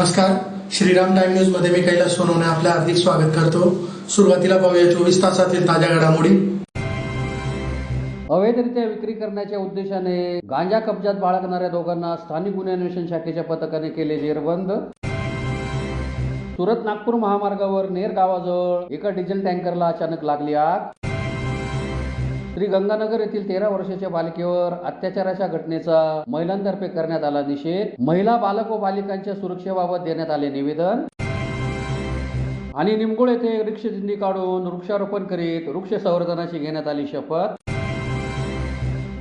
नमस्कार, Shriram time news मध्ये मी कैलास सोनवणे आपले हार्दिक स्वागत करतो। सुरुवातीला पाहूया 24 तासातील ताज्या घडामोडी। अवैधरित्या विक्री करण्याच्या उद्देशाने गांजा कब्जात बाळगणाऱ्या दोघांना स्थानिक गुन्हे अन्वेषण शाखेच्या पथकाने केले जेरबंद। सुरत नागपूर महामार्गावर नेर गावाजवळ एका डिझेल टँकरला अचानक लागली आग। श्री गंगानगर येथील 13 वर्षाच्या बालिकेवर अत्याचाराच्या घटनेचा महिलांतर्फे करण्यात आला निषेध। महिला, बालक व बालिकांच्या सुरक्षेबाबत देण्यात आले निवेदन। आणि निमगुळ येथे वृक्षदिंडी काढून वृक्षारोपण करीत वृक्ष संवर्धनाची घेण्यात आली शपथ।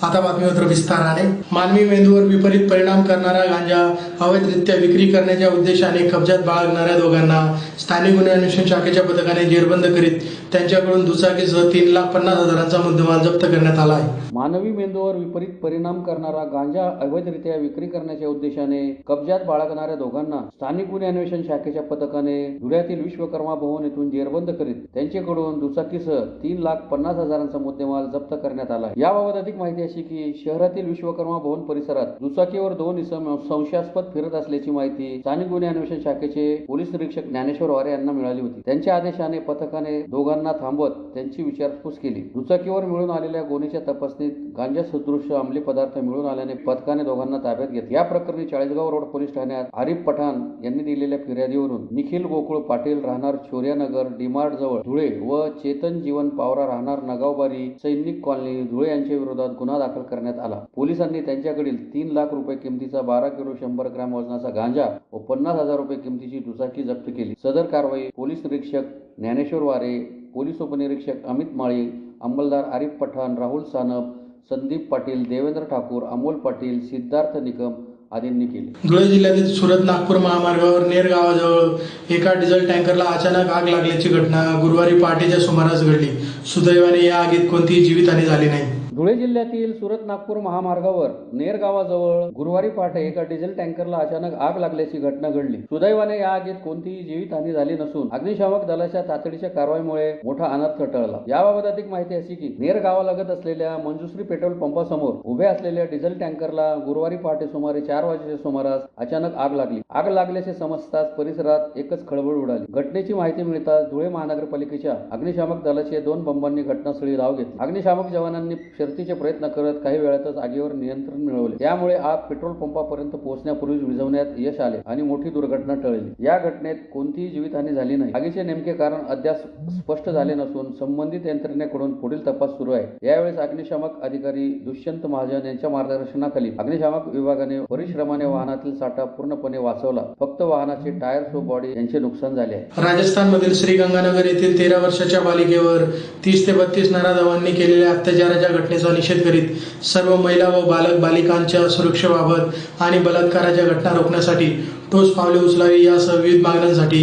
आता बातमीपत्र विस्ताराने। मानवी मेंदूवर विपरीत परिणाम करणारा गांजा अवैधरित्या विक्री करण्याच्या उद्देशाने कब्जात बाळगणाऱ्या दोघांना स्थानिक गुन्हे अन्वेषण शाखेच्या पथकाने जेरबंद करीत त्यांच्याकडून दुचाकीसह 3,50,000चा मुद्देमाल जप्त करण्यात आला आहे। मानवी मेंदूवर विपरीत परिणाम करणारा गांजा अवैधरित्या विक्री करण्याच्या उद्देशाने कब्जात बाळगणाऱ्या दोघांना स्थानिक गुन्हे अन्वेषण शाखेच्या पथकाने धुळ्यातील विश्वकर्मा भवन येथून जेरबंद करीत त्यांच्याकडून दुचाकीसह 3,50,000चा मुद्देमाल जप्त करण्यात आला। याबाबत अधिक माहिती अशी की शहरातील विश्वकर्मा भवन परिसरात दुचाकीवर 2 इसम संशयास्पद फिरत असल्याची माहिती स्थानिक गुन्हे अन्वेषण शाखेचे पोलीस निरीक्षक ज्ञानेश्वर वारे यांना मिळाली होती। त्यांच्या आदेशाने पथकाने दोघांना थांबवत त्यांची विचारपूस केली। दुचाकीवर मिळून आलेल्या गुन्ह्याच्या तपासणीत गांजा सदृश अंमली पदार्थ मिळून आल्याने पथकाने दोघांना ताब्यात घेतले। या प्रकरणी 40गाव रोड पोलीस ठाण्यात आरिफ पठाण यांनी दिलेल्या फिर्यादीवरून निखिल गोकुळ पाटील राहणार छोरियानगर डीमार्ट जवळ धुळे व चेतन जीवन पावरा राहणार नगावबारी सैनिक कॉलनी धुळे यांच्या विरोधात गुन्हा दाखल करण्यात आला। पोलिसांनी त्यांच्याकडील 3 लाख रुपये किमतीचा 12 किलो 100 ग्रॅम वजनाचा गांजा व 50,000 रुपये किमतीची दुचाकी जप्त केली। सदर कारवाई पोलीस निरीक्षक ज्ञानेश्वर वारे, पोलीस उपनिरीक्षक अमित माळी, अंमलदार आरिफ पठाण, राहुल सानप, संदीप पाटील, देवेंद्र ठाकूर, अमोल पाटील, सिद्धार्थ निकम आदींनी केली। धुळे जिल्ह्यातील सुरत नागपूर महामार्गावर नेर गावाजवळ एका डिझेल टँकरला अचानक आग लागल्याची घटना गुरुवारी पहाटेच्या सुमारास घडली। सुदैवाने या आगीत कोणतीही जीवितहानी झाली नाही। धुळे जिल्ह्यातील सुरत नागपूर महामार्गावर नेर गावाजवळ गुरुवारी पहाटे एका डिझेल टँकरला अचानक आग लागल्याची घटना घडली। सुदैवाने या आगीत कोणतीही जीवितहानी झाली नसून अग्निशामक दलाच्या तातडीच्या कारवाईमुळे मोठा अनर्थ टळला। याबाबत अधिक माहिती अशी की नेर गावालगत असलेल्या मंजुश्री पेट्रोल पंपासमोर उभे असलेल्या डिझेल टँकरला गुरुवारी पहाटे सुमारे 4 वाजेच्या सुमारास अचानक आग लागली। आग लागल्याचे समजताच परिसरात एकच खळबळ उडाली। घटनेची माहिती मिळताच धुळे महानगरपालिकेच्या अग्निशामक दलाचे 2 बंबांनी घटनास्थळी धाव घेतली। अग्निशामक जवानांनी शर्थीचे प्रयत्न करत काही वेळातच आगीवर नियंत्रण मिळवले। त्यामुळे आग पेट्रोल पंपापर्यंत पोहोचण्यापूर्वीच विझवण्यात यश आले आणि मोठी दुर्घटना टळली। या घटनेत कोणतीही जीवितहानी झाली नाही। आगीचे नेमके कारण अद्याप स्पष्ट झाले नसून संबंधित यंत्रणेकडून पुढील तपास सुरू आहे। यावेळेस अग्निशामक अधिकारी दुष्यंत महाजन यांच्या मार्गदर्शनाखाली अग्निशामक विभागाने परिश्रमाने वाहनातील साठा पूर्णपणे वाचवला। फक्त वाहनाचे टायर व बॉडी यांचे नुकसान झाले आहे। राजस्थानमधील श्री गंगानगर येथील 13 वर्षाच्या बालिकेवर 30 ते 32 नराधमांनी केलेल्या अत्याचाराच्या घटनेचा निषेध करीत सर्व महिला व बालक बालिकांच्या सुरक्षेबाबत आणि बलात्काराच्या घटना रोखण्यासाठी ठोस पावले उचलावी यासह विविध मागण्यांसाठी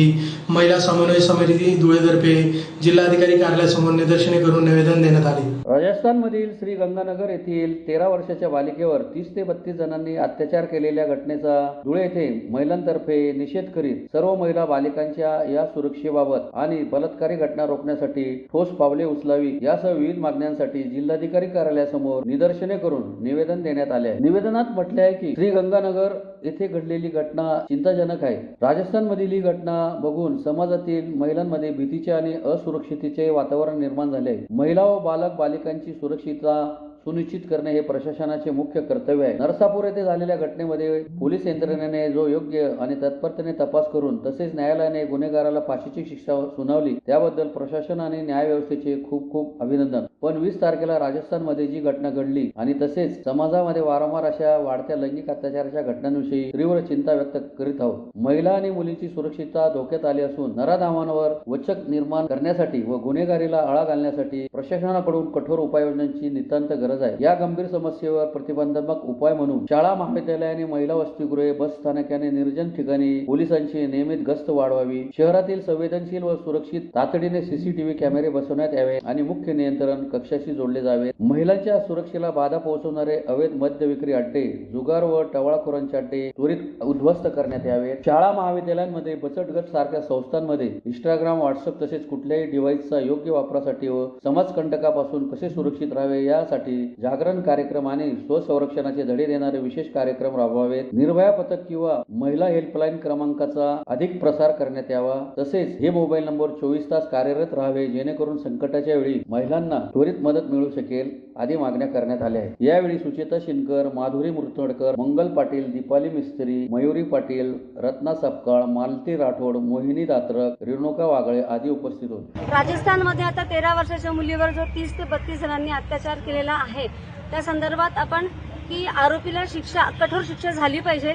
महिला समन्वय समिती धुळेतर्फे जिल्हाधिकारी कार्यालयासमोर निदर्शने करून निवेदन देण्यात आले। राजस्थानमधील श्री गंगानगर येथील 13 वर्षाच्या बालिकेवर 30 ते 32 जणांनी अत्याचार केलेल्या घटनेचा धुळे येथे महिलांतर्फे निषेध करीत सर्व महिला बालिकांच्या या सुरक्षेबाबत आणि बलात्कारी घटना रोखण्यासाठी ठोस पावले उचलावी यासह विविध मागण्यांसाठी जिल्हाधिकारी कार्यालयासमोर निदर्शने करून निवेदन देण्यात आले आहे। निवेदनात म्हटले आहे की श्री गंगानगर येथे घडलेली घटना चिंताजनक आहे। राजस्थानमधील ही घटना बघून समाजातील महिलांमध्ये भीतीचे आणि असुरक्षिततेचे वातावरण निर्माण झाले आहे। महिला व बालक बालिकांची सुरक्षितता सुनिश्चित करणे हे प्रशासनाचे मुख्य कर्तव्य आहे। नरसापूर येथे झालेल्या घटनेमध्ये पोलीस यंत्रणेने जो योग्य आणि तत्परतेने तपास करून तसेच न्यायालयाने गुन्हेगाराला फाशीची शिक्षा सुनावली त्याबद्दल प्रशासन आणि न्याय व्यवस्थेचे खूप खूप अभिनंदन। पण 20 तारखेला राजस्थानमध्ये जी घटना घडली आणि तसेच समाजामध्ये वारंवार अशा वाढत्या लैंगिक अत्याचाराच्या घटनांविषयी तीव्र चिंता व्यक्त करीत आहोत। महिला आणि मुलींची सुरक्षितता धोक्यात आली असून नराधमांवर वचक निर्माण करण्यासाठी व गुन्हेगारीला आळा घालण्यासाठी प्रशासनाकडून कठोर उपाययोजनांची नितांत गरज आहे। या गंभीर समस्येवर प्रतिबंधात्मक उपाय म्हणून शाळा, महाविद्यालयाने, महिला वसतिगृहे, बस स्थानकाने, निर्जन ठिकाणी पोलिसांची नियमित गस्त वाढवावी। शहरातील संवेदनशील व सुरक्षित तातडीने CCTV कॅमेरे बसवण्यात यावे आणि मुख्य नियंत्रण कक्षाशी जोडले जावे. महिलांच्या सुरक्षेला बाधा पोहोचवणारे अवैध मद्य विक्री अड्डे, जुगार व टवाळखोरांचे अड्डे त्वरित उद्ध्वस्त करण्यात यावे. शाळा महाविद्यालयांमध्ये बचत गट सारख्या संस्थांमध्ये इंस्टाग्राम, व्हॉट्सअप तसेच कुठल्याही डिव्हाइसचा योग्य वापरासाठी व समाजकंटकापासून कसे सुरक्षित राहावे यासाठी जागरण कार्यक्रम आणि स्वसंरक्षणाचे धडे देणारे विशेष कार्यक्रम राबवावेत. निर्भया पथक किंवा महिला हेल्पलाईन क्रमांकाचा अधिक प्रसार करण्यात यावा. तसेच हे मोबाईल नंबर 24 तास कार्यरत राहावे, जेणेकरून संकटाच्या वेळी महिलांना त्वरित मदत मिळू शकेल आदी मागण्या करण्यात आल्या आहेत. यावेळी सुचेता शिनकर, माधुरी मुरतडकर, मंगल पाटील, दीपाली मिस्त्री, मयुरी पाटील, रत्ना सपकाळ, मालती राठोड, मोहिनी दात्रक, रेणुका वागळे आदी उपस्थित होते. राजस्थानमध्ये आता 13 वर्षाच्या मुलीवर जो 30 ते 32 जणांनी अत्याचार केलेला आहे त्या संदर्भात आपण की आरोपीला कठोर शिक्षा झाली पाहिजे.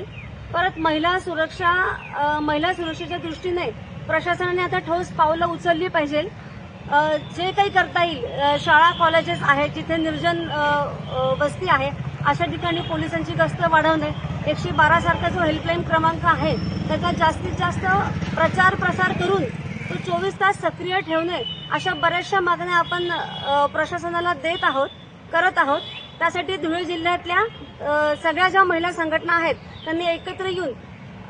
परत महिला सुरक्षेच्या दृष्टीने प्रशासनाने आता ठोस पावलं उचलली पाहिजे. जे काही करता येईल, शाळा कॉलेजेस आहेत जिथे निर्जन वस्ती आहे अशा ठिकाणी पोलिसांची गस्त वाढवणे, 112 सारखा जो हेल्पलाईन क्रमांक आहे त्याचा जास्तीत जास्त प्रचार प्रसार करून तो 24 तास सक्रिय ठेवणे, अशा बऱ्याचशा मागण्या आपण प्रशासनाला करत आहोत. त्यासाठी धुळे जिल्ह्यातल्या सगळ्या ज्या महिला संघटना आहेत त्यांनी एकत्र येऊन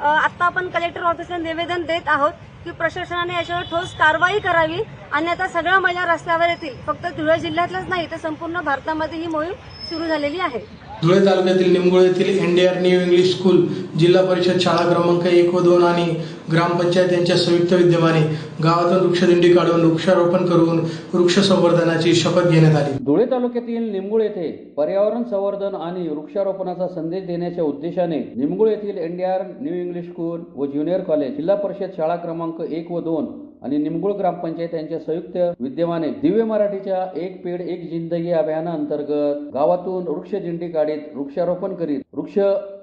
आता आपण कलेक्टर ऑफिसला निवेदन देत आहोत की प्रशासनाने याच्यावर ठोस कारवाई करावी आणि आता सगळ्या महिला रस्त्यावर येतील. फक्त धुळे जिल्ह्यातलंच नाही तर संपूर्ण भारतामध्ये ही मोहीम सुरू झालेली आहे. धुळे तालुक्यातील निमगुळ येथील एनडीआर न्यू इंग्लिश स्कूल, जिल्हा परिषद शाळा क्रमांक 1 व 2 आणि ग्रामपंचायत यांच्या संयुक्त विद्यमाने गावातून वृक्षदिंडी काढून वृक्षारोपण करून वृक्ष संवर्धनाची शपथ घेण्यात आली. धुळे तालुक्यातील निमगुळ येथे पर्यावरण संवर्धन आणि वृक्षारोपणाचा संदेश देण्याच्या उद्देशाने निमगुळ येथील एनडीआर न्यू इंग्लिश स्कूल व ज्युनियर कॉलेज, जिल्हा परिषद शाळा क्रमांक 1 व 2 आणि निमगुळ ग्रामपंचायत यांच्या संयुक्त विद्यमाने दिव्य मराठीच्या एक पेड एक जिंदगी अभियानाअंतर्गत गावातून वृक्षदिंडी काढीत वृक्षारोपण करीत वृक्ष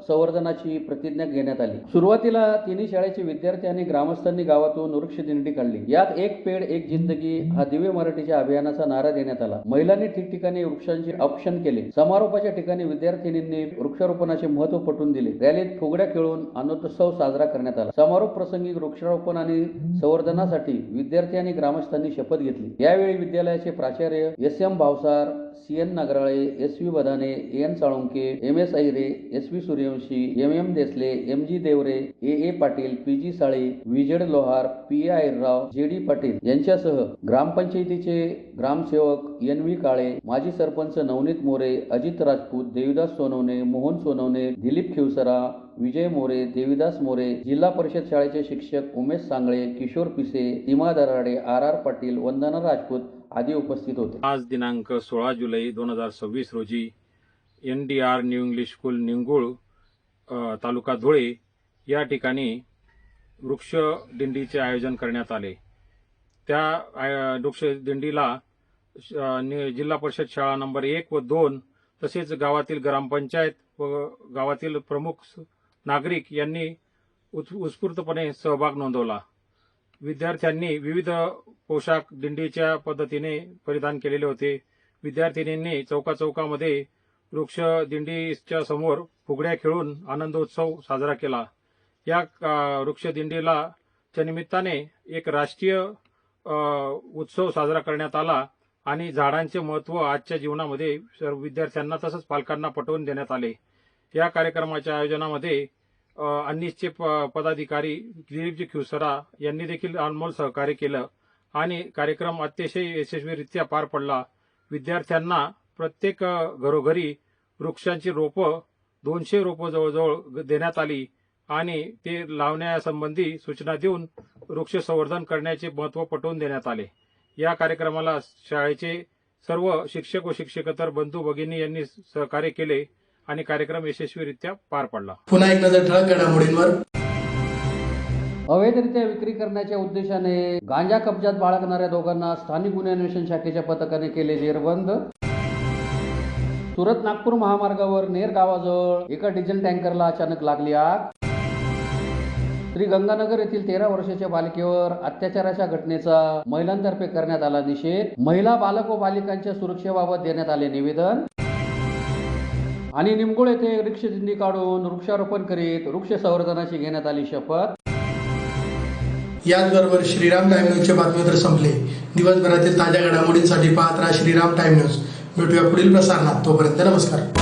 संवर्धनाची प्रतिज्ञा घेण्यात आली. सुरुवातीला तिन्ही शाळेचे विद्यार्थी आणि ग्रामस्थांनी गावातून वृक्षदिंडी काढली. यात एक पेड एक जिंदगी हा दिव्य मराठीच्या अभियानाचा नारा देण्यात आला. महिलांनी ठिकठिकाणी वृक्षांचे औक्षण केले. समारोपाच्या ठिकाणी विद्यार्थिनींनी वृक्षारोपणाचे महत्त्व पटवून दिले. रॅलीत फुगड्या खेळून आनंदोत्सव साजरा करण्यात आला. समारोप प्रसंगी वृक्षारोपण आणि संवर्धनासाठी विद्यार्थी आणि ग्रामस्थांनी शपथ घेतली. यावेळी विद्यालयाचे प्राचार्य S M. Bhavsar, C N. Nagrale, S V. Badane, A N. Salunke, M S. Aire, S V. Suryavanshi, M M. Desale, M G. Deore, A A. Patil, P G. Sale, Vijay Lohar, P A. Airrao, J D. Patil यांच्यासह ग्रामपंचायतीचे ग्रामसेवक एन.व्ही. काळे, माजी सरपंच नवनीत मोरे, अजित राजपूत, देविदास सोनवणे, मोहन सोनवणे, दिलीप खिवसरा, विजय मोरे, देविदास मोरे, जिल्हा परिषद शाळेचे शिक्षक उमेश सांगळे, किशोर पिसे, सीमा दराडे, आर.आर. पाटील, वंदना राजपूत आदी उपस्थित होते. आज दिनांक 16 जुलै 2026 रोजी एनडीआर न्यू इंग्लिश स्कूल निंगुळ तालुका धुळे या ठिकाणी वृक्ष दिंडीचे आयोजन करण्यात आले. त्या वृक्ष दिंडीला जिल्हा परिषद शाळा नंबर 1 व 2 तसेच गावातील ग्रामपंचायत व गावातील प्रमुख नागरिक यांनी उत्स्फूर्तपणे सहभाग नोंदवला. विद्यार्थ्यांनी विविध पोशाख दिंडीच्या पद्धतीने परिधान केलेले होते. विद्यार्थिनींनी चौकामध्ये वृक्ष दिंडीच्या समोर फुगड्या खेळून आनंदोत्सव साजरा केला. या वृक्ष दिंडीला च्या निमित्ताने एक राष्ट्रीय उत्सव साजरा करण्यात आला आणि झाडांचे महत्त्व आजच्या जीवनामध्ये सर्व विद्यार्थ्यांना तसंच पालकांना पटवून देण्यात आले. या कार्यक्रमाच्या आयोजनामध्ये अन्नीसचे पदाधिकारी दिलीपजी खिवसरा यांनी देखील अनमोल सहकार्य केलं आणि कार्यक्रम अतिशय यशस्वीरित्या पार पडला. विद्यार्थ्यांना प्रत्येक घरोघरी वृक्षांची रोपं 200 रोपं जवळजवळ देण्यात आली आणि ते लावण्यासंबंधी सूचना देऊन वृक्ष संवर्धन करण्याचे महत्त्व पटवून देण्यात आले. या कार्यक्रमाला शाळेचे सर्व शिक्षक व शिक्षकेतर बंधू भगिनी यांनी सहकार्य केले आणि कार्यक्रम यशस्वीरित्या पार पडला. पुन्हा एक नजर ठळक घडामोडींवर. अवैधरित्या विक्री करण्याच्या उद्देशाने गांजा कब्जात बाळगणाऱ्या दोघांना स्थानिक गुन्हे अन्वेषण शाखेच्या पथकाने केले जेरबंद. सुरत नागपूर महामार्गावर नेर गावाजवळ एका डिझेल टँकरला अचानक लागली आग. श्री गंगानगर येथील 13 वर्षाच्या बालिकेवर अत्याचाराच्या घटनेचा महिलांतर्फे करण्यात आला निषेध. महिला, बालक व बालिकांच्या सुरक्षेबाबत देण्यात आले निवेदन. आणि निमगुळ येथे वृक्षदिंडी काढून वृक्षारोपण करीत वृक्ष संवर्धनाची घेण्यात आली शपथ. याचबरोबर श्रीराम टाइम न्यूजचे बातमीपत्र संपले. दिवसभरातील ताज्या घडामोडींसाठी पाहत राहा श्रीराम टाइम न्यूज. भेटूया पुढील प्रसारणात. तोपर्यंत नमस्कार.